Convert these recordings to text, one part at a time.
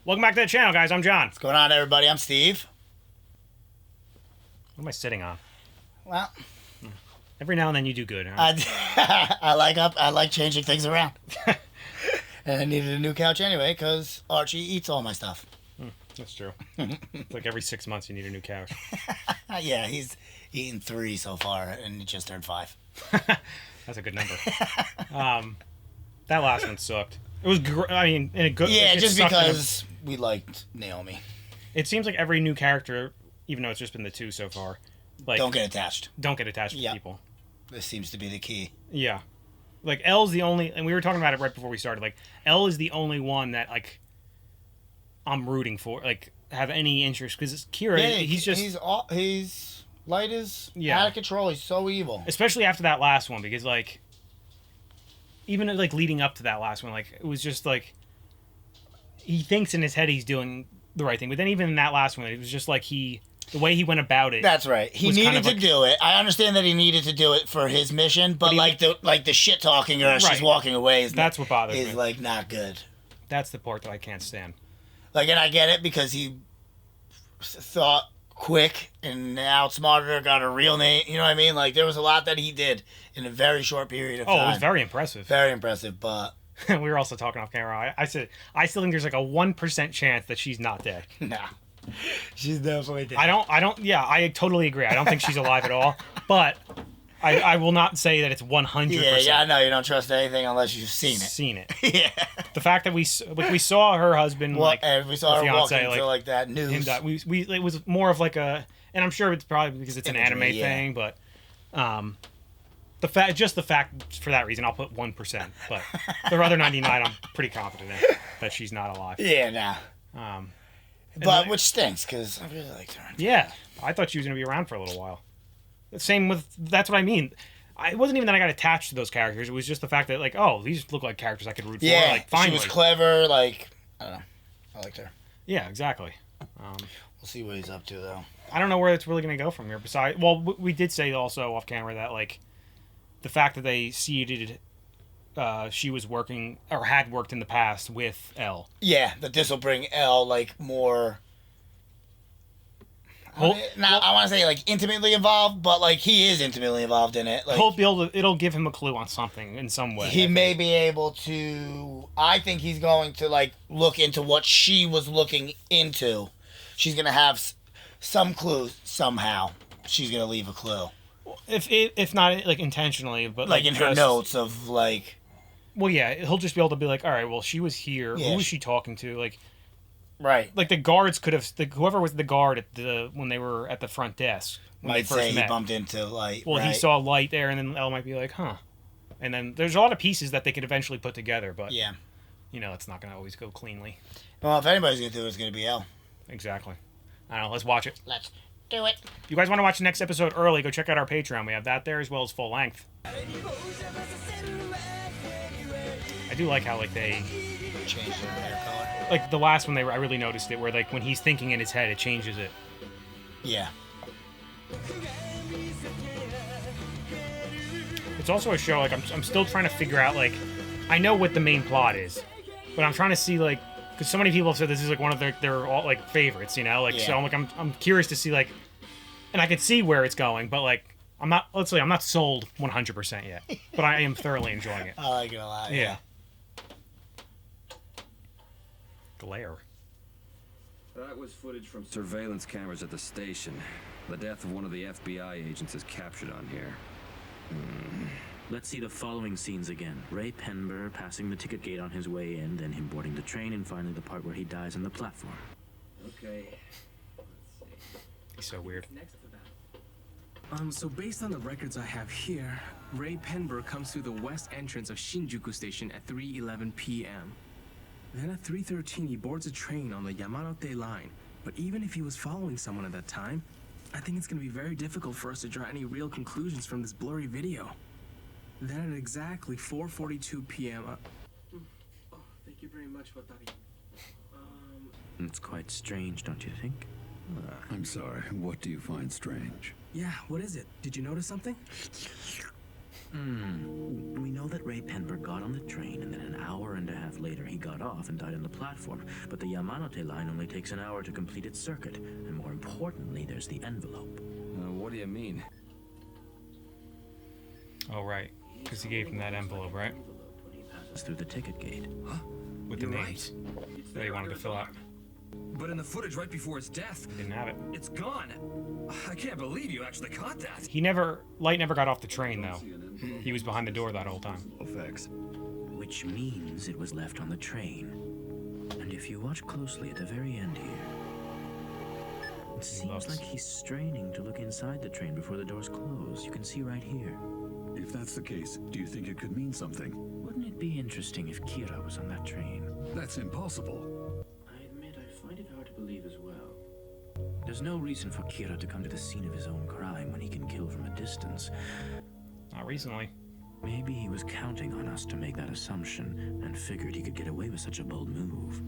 Welcome back to the channel, guys. I'm John. What's going on, everybody? I'm Steve. What am I sitting on? Well, every now and then you do good, huh? I like changing things around. And I needed a new couch anyway because Archie eats all my stuff. That's true. It's like every 6 months you need a new couch. Yeah, he's eaten 3 so far, and he just turned 5. That's a good number. That last one sucked. It was, I mean, in a good. Yeah, just because we liked Naomi. It seems like every new character, even though it's just been the 2 so far, like Don't get attached. to people. This seems to be the key. Yeah, like L's the only, and we were talking about it right before we started. Like L is the only one that like I'm rooting for, like have any interest because Kira. Yeah, he's light is out of control. He's so evil. Especially after that last one, because like even like leading up to that last one, like it was just like he thinks in his head he's doing the right thing, but then even in that last one, it was just like the way he went about it. That's right. He needed to do it. I understand that he needed to do it for his mission, but like the shit talking or she's walking away that's what bothers me. Is like not good. That's the part that I can't stand. Like, and I get it because he thought quick and outsmarted her, got a real name. You know what I mean? Like there was a lot that he did in a very short period of time. Oh, it was very impressive. Very impressive, but we were also talking off camera. I said I still think there's like a 1% chance that she's not dead. Nah. She's definitely dead. I don't. Yeah, I totally agree. I don't think she's alive at all. But I will not say that it's 100%. Yeah, I know you don't trust anything unless you've seen it. Yeah. The fact that we saw her husband, and we saw her fiance, walking to like that news. We it was more of like a, and I'm sure it's probably because it's an anime thing, but the fact for that reason I'll put 1%, but the other 99 I'm pretty confident in that she's not alive. Yeah, nah. But which stinks because I really liked her. Yeah, I thought she was gonna be around for a little while. Same with, that's what I mean. It wasn't even that I got attached to those characters. It was just the fact that like, oh, these look like characters I could root for. Like finally, she was clever. Like I don't know, I liked her. Yeah, exactly. We'll see what he's up to though. I don't know where it's really gonna go from here. Besides, well, we did say also off camera that like the fact that they seeded. She was working or had worked in the past with L. Yeah, that this will bring L like more. I want to say like intimately involved, but like he is intimately involved in it. Like, it'll give him a clue on something in some way. He may be able to. I think he's going to like look into what she was looking into. She's gonna have some clue somehow. She's gonna leave a clue. If not like intentionally, but like in her notes of like. Well, yeah, he'll just be able to be like, all right, well, she was here. Yeah, who was she talking to? Like, right. Like the guards could have, whoever was the guard when they were at the front desk. Might say he bumped into Light. Well, he saw Light there, and then Elle might be like, huh. And then there's a lot of pieces that they could eventually put together, but yeah, you know, it's not going to always go cleanly. Well, if anybody's going to do it, it's going to be Elle. Exactly. I don't know. Let's watch it. Let's do it. If you guys want to watch the next episode early, go check out our Patreon. We have that there as well as full length. I do like how like they change their hair color. Like the last one, I really noticed it where like when he's thinking in his head, it changes it. Yeah. It's also a show like I'm still trying to figure out like I know what the main plot is, but I'm trying to see like because so many people have said this is like one of their all like favorites, you know, like so I'm like I'm curious to see like, and I could see where it's going, but like. I'm not sold 100% yet, but I am thoroughly enjoying it. I like it a lot. Yeah. Glare. That was footage from surveillance cameras at the station. The death of one of the FBI agents is captured on here. Let's see the following scenes again. Ray Penber passing the ticket gate on his way in, then him boarding the train, and finally the part where he dies on the platform. Okay. Let's see. He's so weird. So based on the records I have here, Ray Penber comes through the west entrance of Shinjuku Station at 3:11 p.m. Then at 3:13 he boards a train on the Yamanote line. But even if he was following someone at that time, I think it's going to be very difficult for us to draw any real conclusions from this blurry video. Then at exactly 4:42 p.m. Thank you very much, Watari. It's quite strange, don't you think? I'm sorry, what do you find strange? Yeah, what is it? Did you notice something? We know that Ray Penber got on the train, and then an hour and a half later he got off and died on the platform. But the Yamanote line only takes an hour to complete its circuit. And more importantly, there's the envelope. What do you mean? Oh, right. Because he gave him that envelope, right? When he passes through the ticket gate. With the names that he wanted to fill out. But in the footage right before his death, Didn't have it. it's gone. I can't believe you actually caught that. Light never got off the train, though. He was behind the door that whole time. Effects. Which means it was left on the train. And if you watch closely at the very end here, it seems like he's straining to look inside the train before the doors close. You can see right here. If that's the case, do you think it could mean something? Wouldn't it be interesting if Kira was on that train? That's impossible. I admit I find it hard to believe as well. There's no reason for Kira to come to the scene of his own crime when he can kill from a distance. Not recently. Maybe he was counting on us to make that assumption and figured he could get away with such a bold move.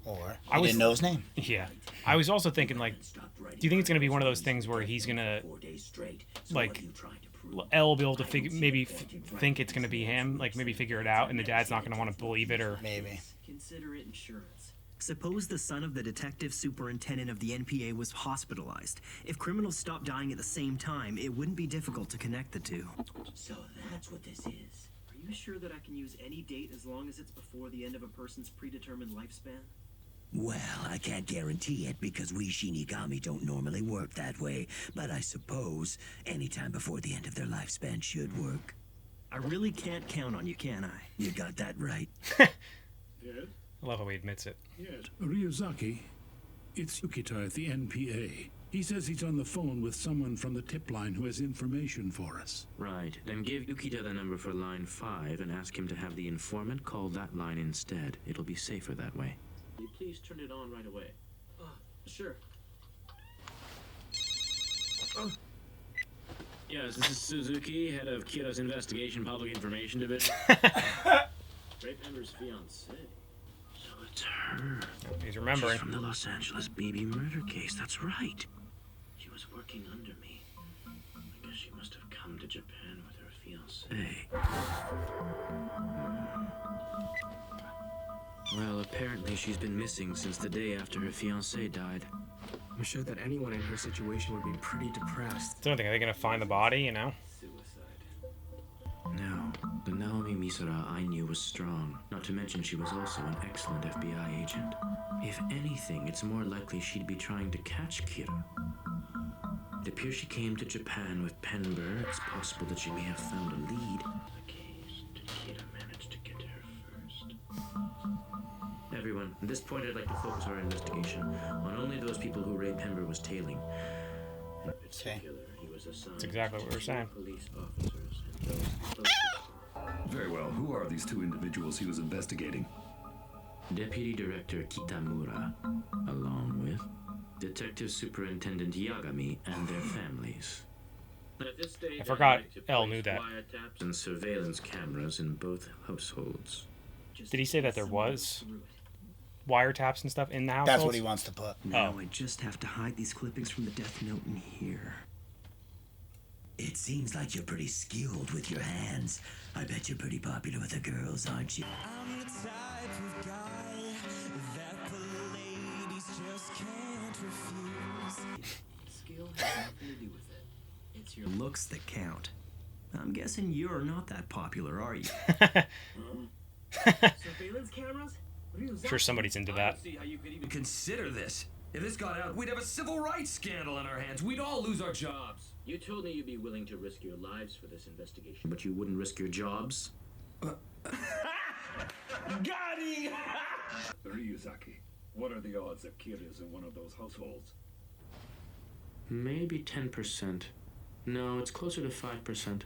Or I he was- didn't know his name. Yeah. I was also thinking, like, do you think it's going to be one of those things where he's going to, like, Elle will be able to think it's going to be him, like, maybe figure it out, and the dad's not going to want to believe it, or... Maybe. Consider it insurance. Suppose the son of the detective superintendent of the NPA was hospitalized. If criminals stopped dying at the same time, it wouldn't be difficult to connect the two. So that's what this is. Are you sure that I can use any date as long as it's before the end of a person's predetermined lifespan? Well, I can't guarantee it because we Shinigami don't normally work that way, but I suppose any time before the end of their lifespan should work. I really can't count on you, can I? You got that right. Yes? I love how he admits it. Yes. Ryuzaki, it's Yukita at the NPA. He says he's on the phone with someone from the tip line who has information for us. Right. Then give Yukita the number for line 5 and ask him to have the informant call that line instead. It'll be safer that way. Will you please turn it on right away? Sure. Yes, this is Suzuki, head of Kira's Investigation Public Information Division. Ray Penber's fiancée. So it's her. He's remembering. She's from the Los Angeles BB murder case. That's right. She was working under me. I guess she must have come to Japan with her fiancé. Well, apparently she's been missing since the day after her fiancé died. I'm sure that anyone in her situation would be pretty depressed. So I think, are they going to find the body, you know? No, the Naomi Misora I knew was strong, not to mention she was also an excellent FBI agent. If anything, it's more likely she'd be trying to catch Kira. It appears she came to Japan with Penber. It's possible that she may have found a lead. The case, did Kira manage to get to her first? Everyone, at this point I'd like to focus our investigation on only those people who Ray Penber was tailing. In particular, he was assigned That's exactly what we were saying. police officers and those closest. Very well. Who are these two individuals he was investigating? Deputy Director Kitamura, along with Detective Superintendent Yagami and their families. At this stage, I forgot I'd like to Elle place knew that. wiretaps and surveillance cameras in both households. Did he say that there was wiretaps and stuff in the house? That's what he wants to put. Now I just have to hide these clippings from the death note in here. It seems like you're pretty skilled with your hands. I bet you're pretty popular with the girls, aren't you? I'm the type of guy that the ladies just can't refuse. Skill has nothing to do with it. It's your Looks that count. I'm guessing you're not that popular, are you? surveillance cameras? I'm sure somebody's into that. See how you could even consider this. If this got out, we'd have a civil rights scandal on our hands. We'd all lose our jobs. You told me you'd be willing to risk your lives for this investigation, but you wouldn't risk your jobs? Got him! Ryuzaki, what are the odds that Kira's in one of those households? Maybe 10%. No, it's closer to 5%.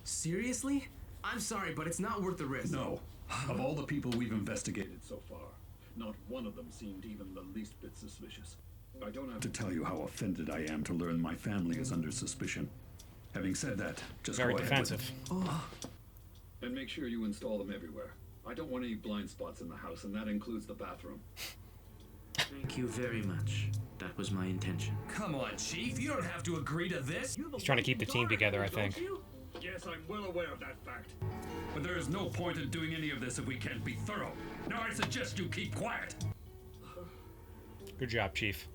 Seriously? I'm sorry, but it's not worth the risk. No. Of all the people we've investigated So far, not one of them seemed even the least bit suspicious. I don't have to tell you how offended I am to learn my family is under suspicion. Having said that, just Very go ahead defensive. and make sure you install them everywhere. I don't want any blind spots in the house, and that includes the bathroom. Thank you very much. That was my intention. Come on, Chief. You don't have to agree to this. He's trying to keep the team together, I think. Yes, I'm well aware of that fact. But there is no point in doing any of this if we can't be thorough. Now I suggest you keep quiet. Good job, Chief.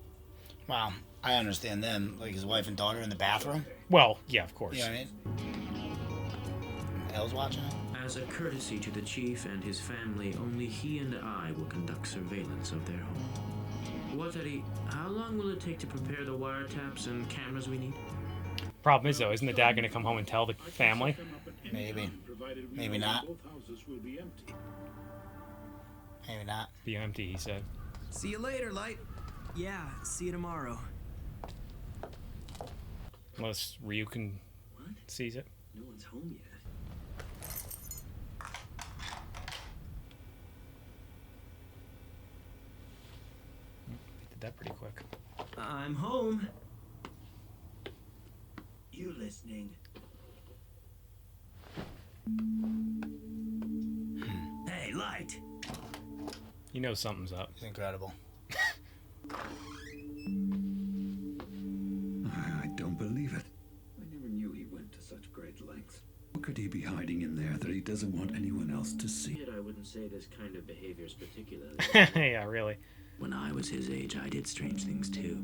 Wow, I understand them. Like his wife and daughter in the bathroom. Well, yeah, of course. You know what I mean? Elle's watching it. As a courtesy to the chief and his family, only he and I will conduct surveillance of their home. Watari, how long will it take to prepare the wiretaps and cameras we need? Problem is, though, isn't the dad going to come home and tell the family? Maybe. Maybe not. Maybe not. Be empty, he said. See you later, Light. Yeah, see you tomorrow. Unless Ryuk sees it. No one's home yet. He did that pretty quick. I'm home. You listening? Hey, Light. You know something's up. It's incredible. I don't believe it. I never knew he went to such great lengths. What could he be hiding in there that he doesn't want anyone else to see? Yet I wouldn't say this kind of behavior is particularly. Yeah, really. When I was his age, I did strange things too.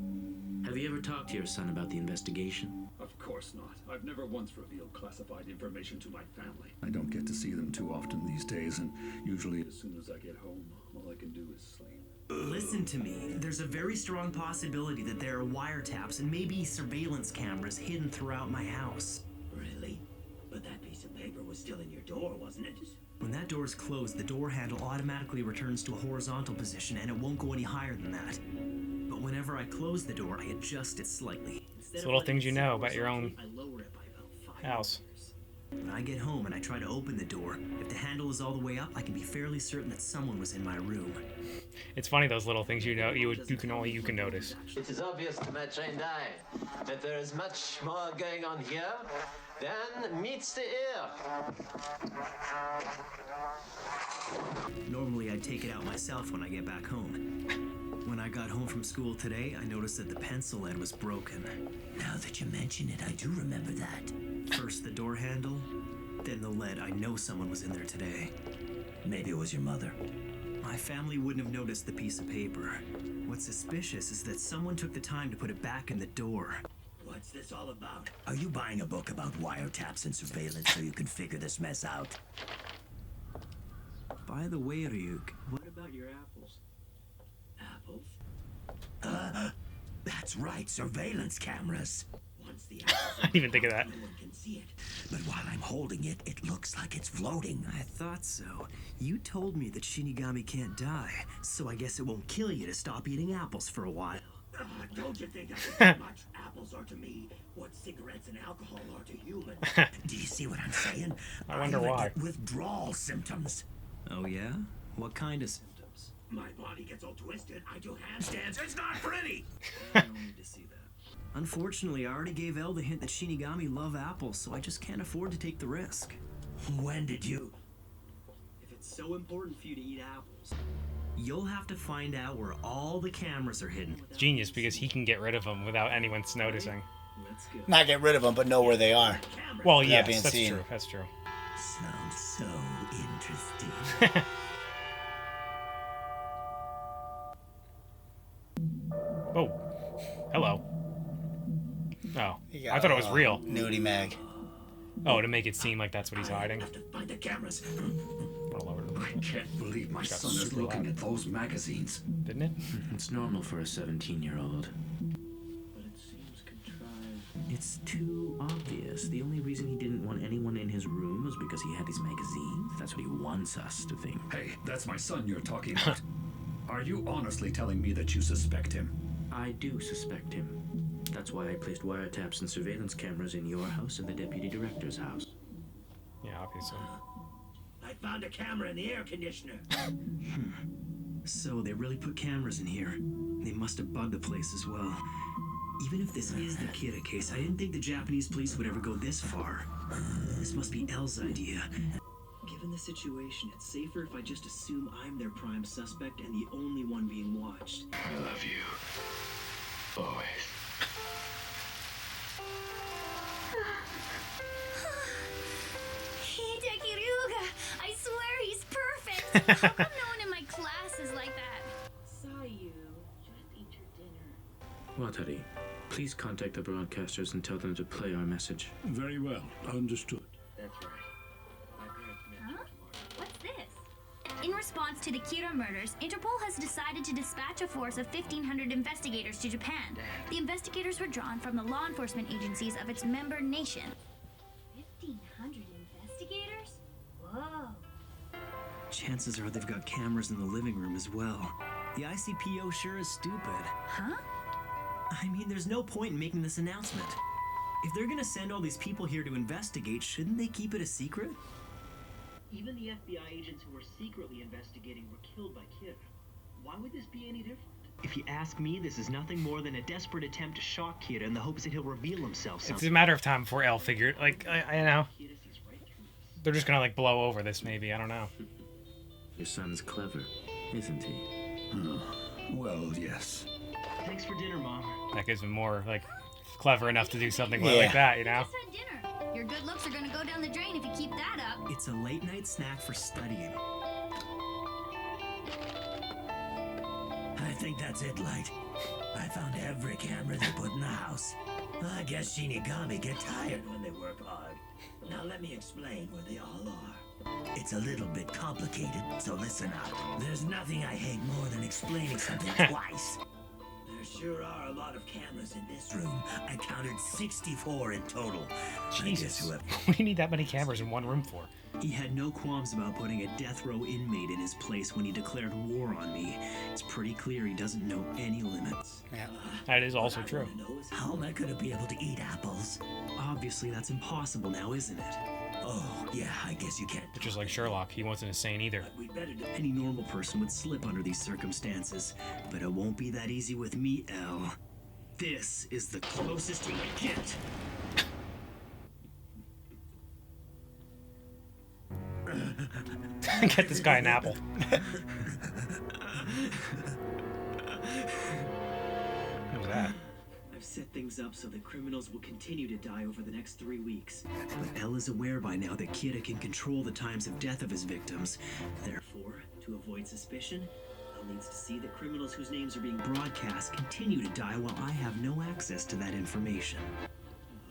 Have you ever talked to your son about the investigation? Of course not. I've never once revealed classified information to my family. I don't get to see them too often these days, and usually As soon as I get home, all I can do is sleep. Listen to me. There's a very strong possibility that there are wiretaps and maybe surveillance cameras hidden throughout my house. Really? But that piece of paper was still in your door, wasn't it? When that door is closed, the door handle automatically returns to a horizontal position and it won't go any higher than that. But whenever I close the door, I adjust it slightly. It's little things you know about your own I lower it by about 5 house. When I get home and I try to open the door, if the handle is all the way up, I can be fairly certain that someone was in my room. It's funny those little things you know you can notice. It is obvious to my trained eye that there is much more going on here than meets the ear. Normally I'd take it out myself when I get back home. When I got home from school today, I noticed that the pencil lead was broken. Now that you mention it, I do remember that. First the door handle, then the lead. I know someone was in there today. Maybe it was your mother. My family wouldn't have noticed the piece of paper. What's suspicious is that someone took the time to put it back in the door. What's this all about? Are you buying a book about wiretaps and surveillance so you can figure this mess out? By the way, Ryuk, What about your apples? Apples? That's right, surveillance cameras. Once the I didn't even think of that. no one can see it. But while I'm holding it, it looks like it's floating. I thought so. You told me that Shinigami can't die, so I guess it won't kill you to stop eating apples for a while. Don't you think that's how much apples are to me what cigarettes and alcohol are to humans? Do you see what I'm saying? I wonder even why. get withdrawal symptoms. Oh yeah? What kind of symptoms? My body gets all twisted. I do handstands. It's not pretty. I don't need to see that. Unfortunately, I already gave Elle the hint that Shinigami love apples, so I just can't afford to take the risk. When did you? If it's so important for you to eat apples, You'll have to find out where all the cameras are hidden. It's genius because he can get rid of them without anyone noticing. let's go. Not get rid of them, but know where they are. Well, Without yes, being that's seen. true. That's true. Sounds so interesting. Oh, hello. Oh, You got I thought it was a real. Nudie mag. Oh, to make it seem like that's what he's hiding. Have to find the cameras. All over the I can't believe my Got son is super looking loud. at those magazines. Didn't it? It's normal for a 17-year-old. But it seems contrived. It's too obvious. The only reason he didn't want anyone in his room was because he had his magazines. That's what he wants us to think. Hey, that's my son you're talking about. Are you honestly telling me that you suspect him? I do suspect him. That's why I placed wiretaps and surveillance cameras in your house and the deputy director's house. Yeah, obviously. I found a camera in the air conditioner. So they really put cameras in here. They must have bugged the place as well. Even if this is the Kira case, I didn't think the Japanese police would ever go this far. This must be Elle's idea. Give Given the situation, it's safer if I just assume I'm their prime suspect and the only one being watched. I love you. Always. Hideki, I swear he's perfect. How come no one in my class is like that? Sayu, just eat your dinner. Watari, please contact the broadcasters and tell them to play our message. Very well. Understood. That's right. My parents mentioned What's this? In response to the Kira murders, Interpol has decided to dispatch a force of 1,500 investigators to Japan. The investigators were drawn from the law enforcement agencies of its member nation. 1,500 investigators? Whoa. Chances are they've got cameras in the living room as well. The ICPO sure is stupid. Huh? I mean, there's no point in making this announcement. If they're gonna send all these people here to investigate, shouldn't they keep it a secret? Even the FBI agents who were secretly investigating were killed by Kira. Why would this be any different? If you ask me, this is nothing more than a desperate attempt to shock Kira in the hopes that he'll reveal himself It's a matter of time before L figured. Like, I know. They're just gonna, like, blow over this, maybe. I don't know. Your son's clever, isn't he? Well, yes. Thanks for dinner, Mom. That gives him more, like, clever enough to do something Yeah. like that, you know? Just had dinner. Your good looks are gonna go down the drain if you keep that up. It's a late night snack for studying. I think that's it, Light. I found every camera they put in the house. I guess Shinigami get tired when they work hard. Now let me explain where they all are. It's a little bit complicated, so listen up. There's nothing I hate more than explaining something twice. There sure are a lot of cameras in this room. I counted 64 in total. Jesus. What do you need that many cameras in one room for? He had no qualms about putting a death row inmate in his place when he declared war on me. It's pretty clear he doesn't know any limits. Yeah, that is also true. How am I gonna be able to eat apples? Obviously, that's impossible now, isn't it? Oh, yeah, I guess you can't. Just like Sherlock, he wasn't insane either. Any normal person would slip under these circumstances, but it won't be that easy with me, Elle. This is the closest you can get. Get this guy an apple. What was that? I've set things up so that criminals will continue to die over the next 3 weeks. But Elle is aware by now that Kira can control the times of death of his victims. Therefore, to avoid suspicion, Elle needs to see that criminals whose names are being broadcast continue to die while I have no access to that information.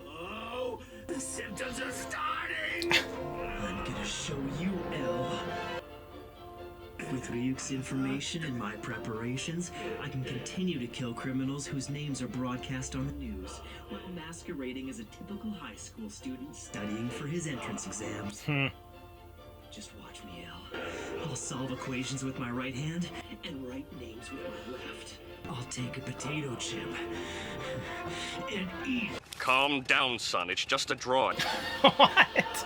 Oh, the symptoms are starting! I'm gonna show you, Elle. With Ryuk's information and my preparations, I can continue to kill criminals whose names are broadcast on the news, while masquerading as a typical high school student studying for his entrance exams. Just watch me, Elle. I'll solve equations with my right hand and write names with my left. I'll take a potato chip and eat. Calm down, son. It's just a drawing. What?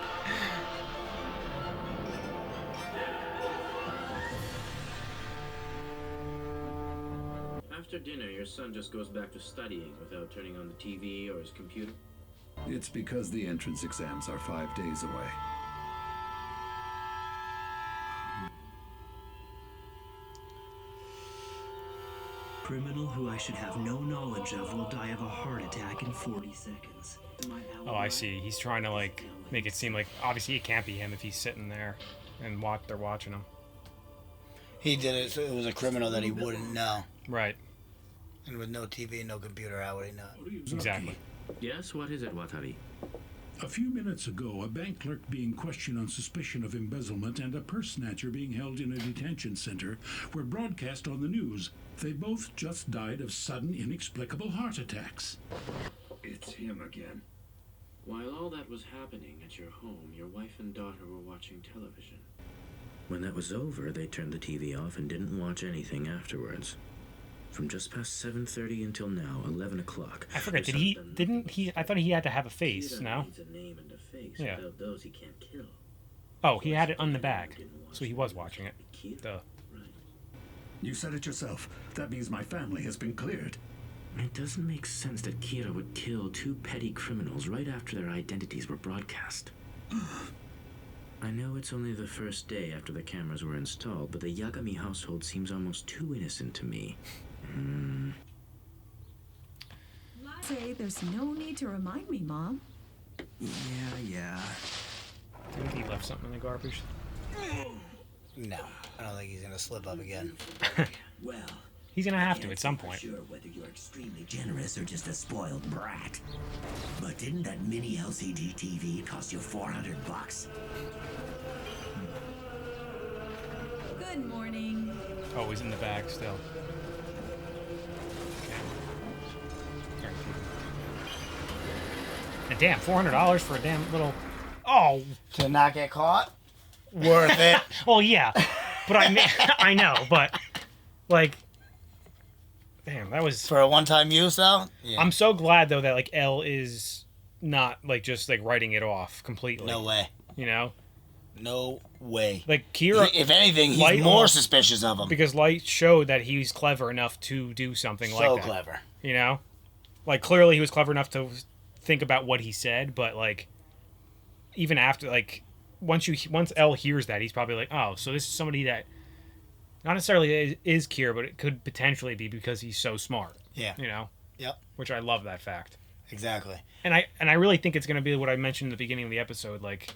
After dinner, your son just goes back to studying without turning on the TV or his computer? It's because the entrance exams are 5 days away. Criminal who I should have no knowledge of will die of a heart attack in 40 seconds. Oh, I see. He's trying to, like, make it seem like, obviously it can't be him if he's sitting there and they're watching him. He did it so it was a criminal that he wouldn't know. Right. And with no TV and no computer, how would he know? Exactly. Yes, what is it, Watari? A few minutes ago, a bank clerk being questioned on suspicion of embezzlement and a purse snatcher being held in a detention center were broadcast on the news. They both just died of sudden, inexplicable heart attacks. It's him again. While all that was happening at your home, your wife and daughter were watching television. When that was over, they turned the TV off and didn't watch anything afterwards. From just past 7:30 until now, 11 o'clock. I forget, I thought he had to have a face, no? Needs a name and a face. Yeah. Without those, he can't kill. Oh, he had it on the bag, so he was watching it. Duh. You said it yourself. That means my family has been cleared. It doesn't make sense that Kira would kill two petty criminals right after their identities were broadcast. I know it's only the first day after the cameras were installed, but the Yagami household seems almost too innocent to me. Say there's no need to remind me, Mom. Yeah. Do you think he left something in the garbage? No, I don't think he's gonna slip up again. Well, he's gonna have to at some point. Sure whether you're extremely generous or just a spoiled brat. But didn't that mini LCD TV cost you $400? Good morning. Oh, he's in the bag still. Okay. And damn, $400 for a damn little. Oh. To not get caught? Worth it. Well, yeah, but I know, but like, damn, that was for a one-time use though. Yeah. I'm so glad though that like Elle is not like just like writing it off completely. No way. You know. No way. Like Kira, if anything, he's Light more suspicious of him because Light showed that he's clever enough to do something like that. So clever. You know, like clearly he was clever enough to think about what he said, but like even after like. Once Elle hears that, he's probably like, oh, so this is somebody that not necessarily is Kira, but it could potentially be because he's so smart. Yeah. You know? Yep. Which I love that fact. Exactly. And I really think it's going to be what I mentioned in the beginning of the episode. Like,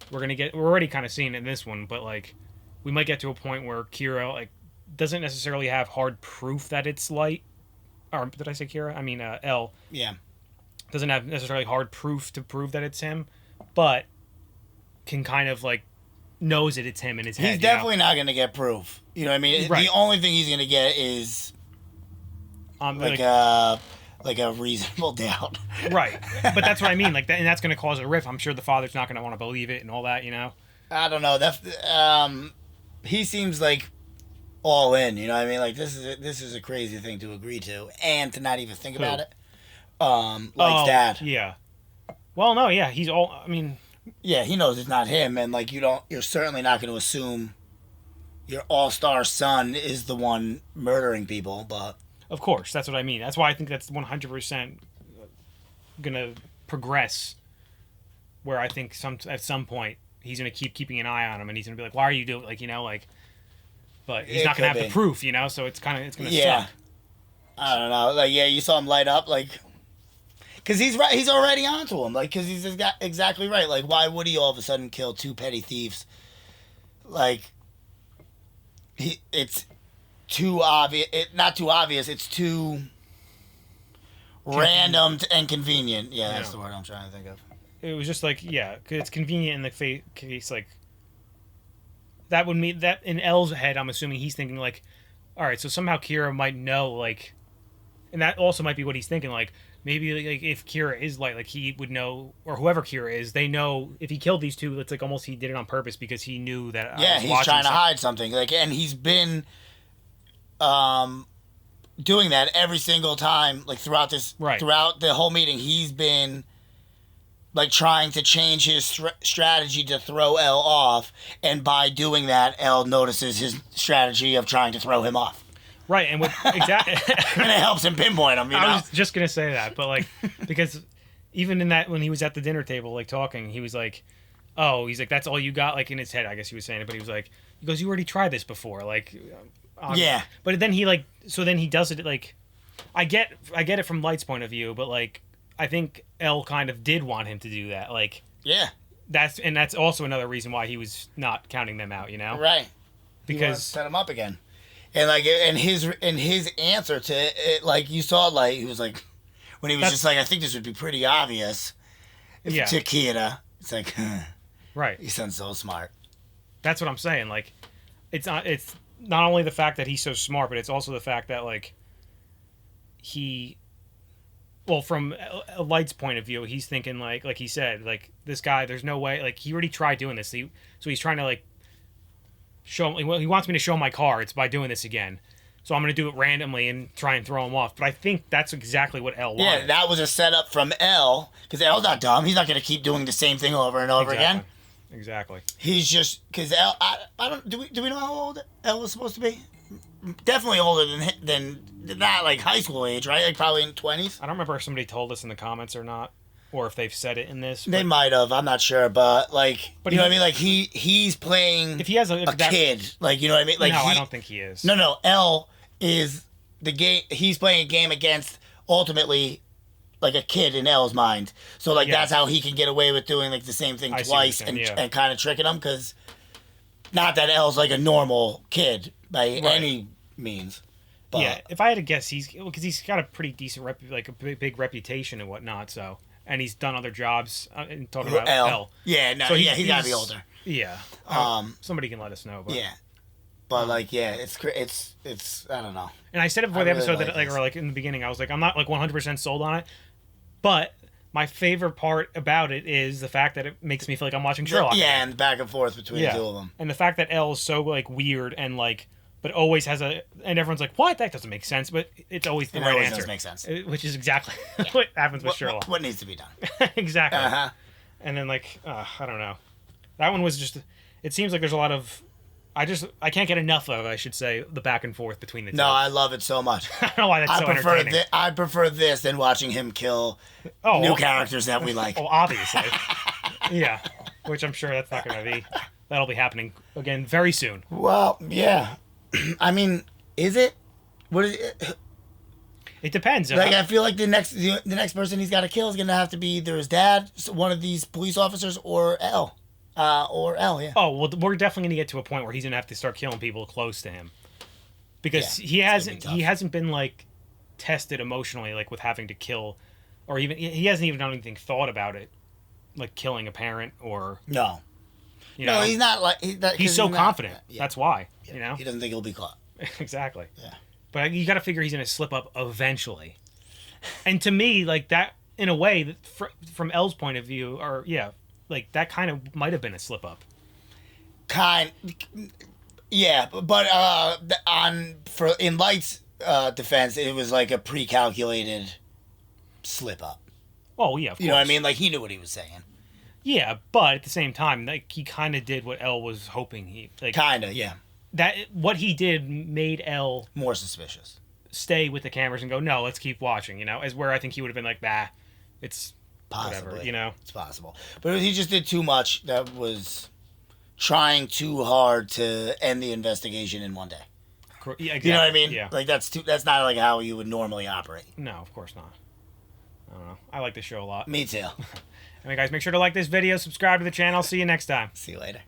we're already kind of seeing it in this one, but like, we might get to a point where Kira, like, doesn't necessarily have hard proof that it's Light. Or, did I say Kira? I mean, Elle. Yeah. Doesn't have necessarily hard proof to prove that it's him, but can kind of like knows that it's him in his head. He's definitely not going to get proof. You know what I mean? Right. The only thing he's going to get is like a reasonable doubt. Right. But that's what I mean. Like that, and that's going to cause a rift. I'm sure the father's not going to want to believe it and all that. You know. I don't know. That's he seems like all in. You know what I mean? Like this is a crazy thing to agree to and to not even think about it. Like dad. Yeah. Well, no. Yeah. He's all. I mean. Yeah, he knows it's not him, and like you're certainly not going to assume your all-star son is the one murdering people, but of course, that's what I mean. That's why I think that's 100% gonna progress. Where I think at some point he's gonna keep keeping an eye on him, and he's gonna be like, "Why are you doing like you know like?" But he's not gonna have the proof, you know. So it's gonna suck. I don't know. Like you saw him light up like. Because he's right, he's already onto him. Like, because he's exactly right. Like, why would he all of a sudden kill two petty thieves? Like, it's too obvious. Not too obvious. It's too random and convenient. Yeah, that's the word I'm trying to think of. It was just like, yeah, cause it's convenient in the case. Like, that would mean that in Elle's head, I'm assuming he's thinking like, all right, so somehow Kira might know like, and that also might be what he's thinking like. Maybe like if Kira is like he would know, or whoever Kira is, they know if he killed these two. It's like almost he did it on purpose because he knew that. Yeah, he's trying to hide something. Like, and he's been, doing that every single time. Like throughout the whole meeting, he's been, like trying to change his strategy to throw Elle off, and by doing that, Elle notices his strategy of trying to throw him off. Right, and with exactly, and it helps him pinpoint him. You know? I was just gonna say that, but like, because even in that when he was at the dinner table, like talking, he was like, "Oh, he's like, that's all you got," like in his head, I guess he was saying it, but he was like, he goes, "You already tried this before," like, yeah. But then he like, so then he does it like, I get it from Light's point of view, but like, I think Elle kind of did want him to do that, like, yeah. That's also another reason why he was not counting them out, you know? Right. Because set him up again. And like, and his answer to it, like you saw, like he was like, when he was just like, I think this would be pretty obvious. To Kira, it's like, right. He sounds so smart. That's what I'm saying. Like, it's not only the fact that he's so smart, but it's also the fact that like from a Light's point of view, he's thinking like he said, like this guy, there's no way, like he already tried doing this, so he's trying to like. He wants me to show my cards by doing this again. So I'm going to do it randomly and try and throw him off. But I think that's exactly what Elle wanted. Yeah, that was a setup from Elle. Because Elle's not dumb. He's not going to keep doing the same thing over and over again. Exactly. He's just... Because Elle... I don't... Do we know how old Elle was supposed to be? Definitely older than not like high school age, right? Like probably in 20s. I don't remember if somebody told us in the comments or not. or if they've said it in this. They might have. I'm not sure, but like, you know what I mean? Like he's playing if he has a kid, like, you know what I mean? Like, no, I don't think he is. No. L is the game. He's playing a game against ultimately like a kid in L's mind. So like that's how he can get away with doing like the same thing twice and kind of tricking him, because not that L's like a normal kid by any means. But, yeah, if I had to guess, because he's got a pretty decent like a big reputation and whatnot. So, and he's done other jobs. And talking about L. Yeah, no, so he's got to be older. Yeah. Somebody can let us know. But, yeah. But like, yeah, it's I don't know. And I said it before the episode that like, or like in the beginning, I was like, I'm not like 100% sold on it, but my favorite part about it is the fact that it makes me feel like I'm watching Sherlock. Yeah, and the back and forth between the two of them, and the fact that L is so like weird and like. But always has and everyone's like, what? That doesn't make sense. But it's always the right answer. Does make sense. Which is exactly what happens with Sherlock. What needs to be done. Exactly. And then, like, I don't know. That one was just, it seems like there's a lot of, I can't get enough of, I should say, the back and forth between the two. No, I love it so much. I don't know why that's so entertaining. I prefer this than watching him kill new characters that we like. Oh, obviously. Yeah. Which I'm sure that's not going to be, that'll be happening again very soon. Well, yeah. I mean, is it? What is it? It depends. Like, I feel like the next person he's got to kill is gonna have to be either his dad, one of these police officers, or L. Yeah. Oh well, we're definitely gonna get to a point where he's gonna have to start killing people close to him, because he hasn't been like tested emotionally, like with having to kill, or even he hasn't even done anything thought about it, like killing a parent or no. You know, he's not like he's so confident. That's why. You know, he doesn't think he'll be caught. Exactly. Yeah. But you got to figure he's gonna slip up eventually. And to me, like that, in a way, from L's point of view, or like that kind of might have been a slip up. Yeah, but in Light's defense, it was like a pre-calculated slip up. Oh yeah, of course. You know what I mean? Like he knew what he was saying. Yeah, but at the same time, like he kind of did what L was hoping he like. Kind of, yeah. That what he did made L more suspicious. Stay with the cameras and go, no, let's keep watching. You know, as where I think he would have been like, nah, it's possibly, whatever. You know, it's possible. But he just did too much. That was trying too hard to end the investigation in one day. Yeah, exactly. You know what I mean? Yeah. Like that's not like how you would normally operate. No, of course not. I don't know. I like this show a lot. Me too. Anyway, guys, make sure to like this video, subscribe to the channel. See you next time. See you later.